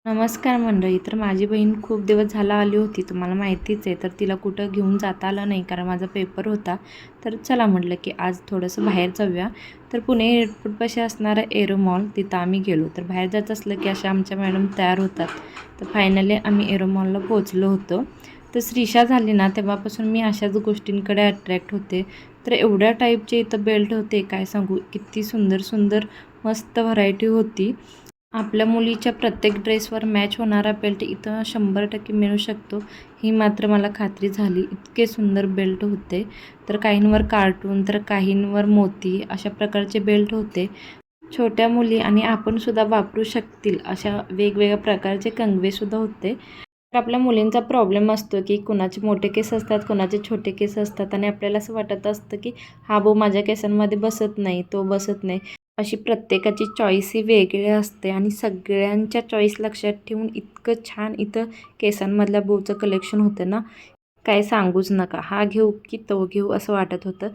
नमस्कार मंडळी. तर माझी बहीण खूप दिवस झाला आली होती, तुम्हाला माहितीच आहे. तर तिला कुठं घेऊन जाता आलं नाही कारण माझा पेपर होता. तर चला म्हटलं की आज थोडंसं बाहेर जाऊया. तर पुणे एअरपोर्टपाशी असणारा एरो मॉल तिथं आम्ही गेलो. तर बाहेर जायचं असलं की अशा आमच्या मॅडम तयार होतात. तर फायनली आम्ही एरो मॉलला पोहोचलो होतो. तर श्रीषा झाली ना तेव्हापासून मी अशाच गोष्टींकडे अट्रॅक्ट होते. तर एवढ्या टाईपचे इथं बेल्ट होते, काय सांगू, किती सुंदर सुंदर मस्त व्हरायटी होती. आपल्या मुलीच्या प्रत्येक ड्रेसवर मॅच होणारा बेल्ट इथं 100% मिळू शकतो, ही मात्र मला खात्री झाली. इतके सुंदर बेल्ट होते. तर काहींवर कार्टून, तर काहींवर मोती अशा प्रकारचे बेल्ट होते. छोट्या मुली आणि आपणसुद्धा वापरू शकतील अशा वेगवेगळ्या प्रकारचे कंगवेसुद्धा होते. तर आपल्या मुलींचा प्रॉब्लेम असतो की कुणाचे मोठे केस असतात, कुणाचे छोटे केस असतात आणि आपल्याला असं वाटत असतं की हा भाऊ माझ्या केसांमध्ये बसत नाही, तो बसत नाही. अशी प्रत्येकाची चॉईस ही वेगळी असते आणि सगळ्यांच्या चॉईस लक्षात ठेवून इतकं छान इथं केसांमधल्या बोचं कलेक्शन होतं ना, काय सांगूच नका. हा घेऊ की तो घेऊ असं वाटत होतं.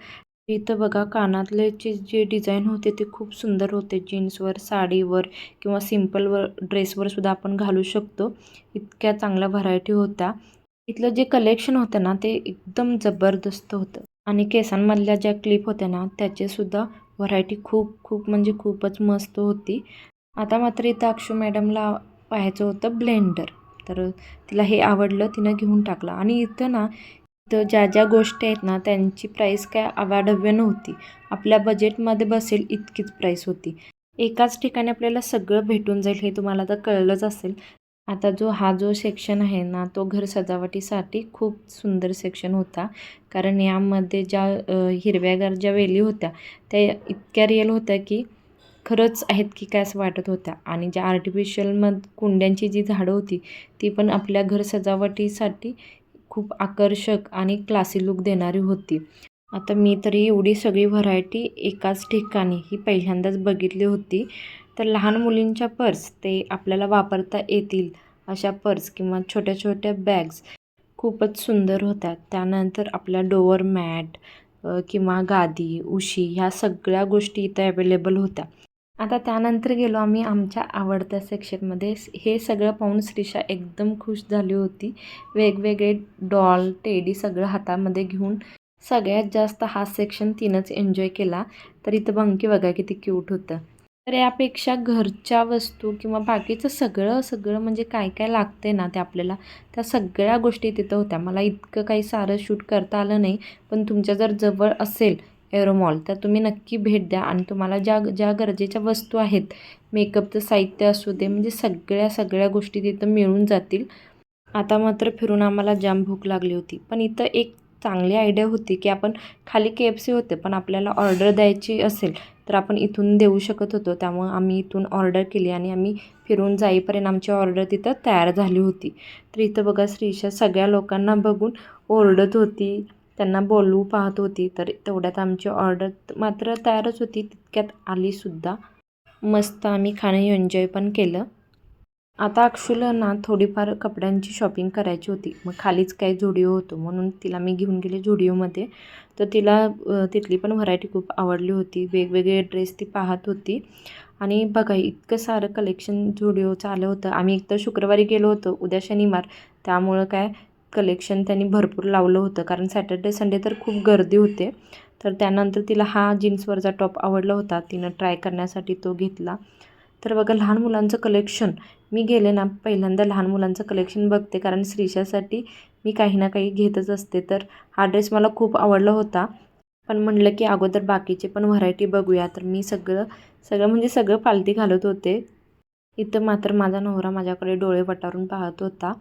इथं बघा कानातल्याचे जे डिझाईन होते ते खूप सुंदर होते. जीन्सवर, साडीवर किंवा सिम्पलवर ड्रेसवर सुद्धा आपण घालू शकतो. इतक्या चांगल्या व्हरायटी होत्या. इथलं जे कलेक्शन होतं ना ते एकदम जबरदस्त होतं आणि केसांमधल्या ज्या क्लिप होत्या ना त्याचेसुद्धा व्हरायटी खूप खूप म्हणजे खूपच मस्त होती. आता मात्र इथं अक्षू मॅडमला पाहायचं होतं ब्लेंडर. तर तिला हे आवडलं, तिनं घेऊन टाकलं आणि इथं ना इथं ज्या ज्या गोष्टी आहेत ना त्यांची प्राईस काय अवाढव्य नव्हती. आपल्या बजेटमध्ये बसेल इतकीच प्राईस होती. एकाच ठिकाणी आपल्याला सगळं भेटून जाईल हे तुम्हाला तर कळलंच असेल. आता हा जो सेक्शन आहे ना तो घर सजावटीसाठी खूप सुंदर सेक्शन होता. कारण यामध्ये ज्या हिरव्यागार ज्या वेली होत्या त्या इतक्या रिअल होत्या की खरंच आहेत की काय असं वाटत होत्या. आणि ज्या आर्टिफिशियल कुंड्यांची जी झाडं होती ती पण आपल्या घर सजावटीसाठी खूप आकर्षक आणि क्लासी लूक देणारी होती. आता मी तरी एवढी सगळी व्हरायटी एकाच ठिकाणी ही पहिल्यांदाच बघितली होती. तर लहान मुलींच्या पर्स ते आपल्याला वापरता येतील अशा पर्स किंवा छोट्या छोट्या बॅग्स खूपच सुंदर होत्या. त्यानंतर आपल्या डोअर मॅट किंवा गादी, उशी ह्या सगळ्या गोष्टी इथं अवेलेबल होत्या. आता त्यानंतर गेलो आम्ही आमच्या आवडत्या सेक्शनमध्ये. हे सगळं पाहून श्रीषा एकदम खुश झाली होती. वेगवेगळे डॉल, टेडी सगळं हातामध्ये घेऊन सगळ्यात जास्त हा सेक्शन तिनंच एन्जॉय केला. तर इथं बंकी बघा किती क्यूट होतं. तर यापेक्षा घरच्या वस्तू किंवा बाकीचं सगळं सगळं म्हणजे काय काय लागते ना ते आपल्याला, त्या सगळ्या गोष्टी तिथं होत्या. मला इतकं काही सारं शूट करता आलं नाही, पण तुमच्या जर जवळ असेल एरो मॉल तर तुम्ही नक्की भेट द्या आणि तुम्हाला ज्या ज्या गरजेच्या वस्तू आहेत, मेकअपचं साहित्य असू दे, म्हणजे सगळ्या सगळ्या गोष्टी तिथं मिळून जातील. आता मात्र फिरून आम्हाला जाम भूक लागली होती. पण इथं एक चांगली आयडिया होती की आपण खाली KFC होते पण आपल्याला ऑर्डर द्यायची असेल तर आपण इथून देऊ शकत होतो. त्यामुळं आम्ही इथून ऑर्डर केली आणि आम्ही फिरून जाईपर्यंत आमची ऑर्डर तिथं तयार झाली होती. तर इथं बघा श्रीषा सगळ्या लोकांना बघून ओरडत होती, त्यांना बोलवू पाहत होती. तर तेवढ्यात आमची ऑर्डर मात्र तयारच होती, तितक्यात आलीसुद्धा. मस्त आम्ही खाणं एन्जॉय पण केलं. आता अक्षुला ना थोडीफार कपड्यांची शॉपिंग करायची होती. मग खालीच काही झुडिओ होतो म्हणून तिला मी घेऊन गेले झुडिओमध्ये. तर तिला तिथली पण व्हरायटी खूप आवडली होती. वेगवेगळे ड्रेस ती पाहत होती आणि बघा इतकं सारं कलेक्शन झुडिओचं आलं होतं. आम्ही एकतर शुक्रवारी गेलो होतो, उद्या शनिवार, त्यामुळं काय कलेक्शन त्यांनी भरपूर लावलं होतं. कारण सॅटर्डे संडे तर खूप गर्दी होते. तर त्यानंतर तिला हा जीन्सवरचा टॉप आवडला होता, तिनं ट्राय करण्यासाठी तो घेतला. तर बघा लहान मुलांचं कलेक्शन, मी गेले ना पहिल्यांदा लहान मुलांचं कलेक्शन बघते कारण श्रीषासाठी मी काही ना काही घेतच असते. तर हा ड्रेस मला खूप आवडला होता, पण म्हटलं की अगोदर बाकीचे पण व्हरायटी बघूया. तर मी सगळं सगळं म्हणजे सगळं पालती घालत होते. इथं मात्र माझा नवरा माझ्याकडे डोळे वटारून पाहत होता,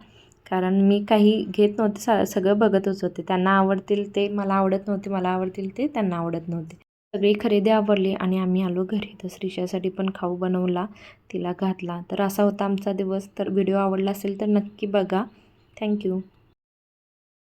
कारण मी काही घेत नव्हते, सगळं बघतच होते. त्यांना आवडतील ते मला आवडत नव्हते, मला आवडतील ते त्यांना आवडत नव्हते. सगळी खरेदी आवडली आणि आम्ही आलो घरी. तर श्रीषासाठी पण खाऊ बनवला, तिला घातला. तर असा होता आमचा दिवस. तर व्हिडिओ आवडला असेल तर नक्की बघा. थँक्यू.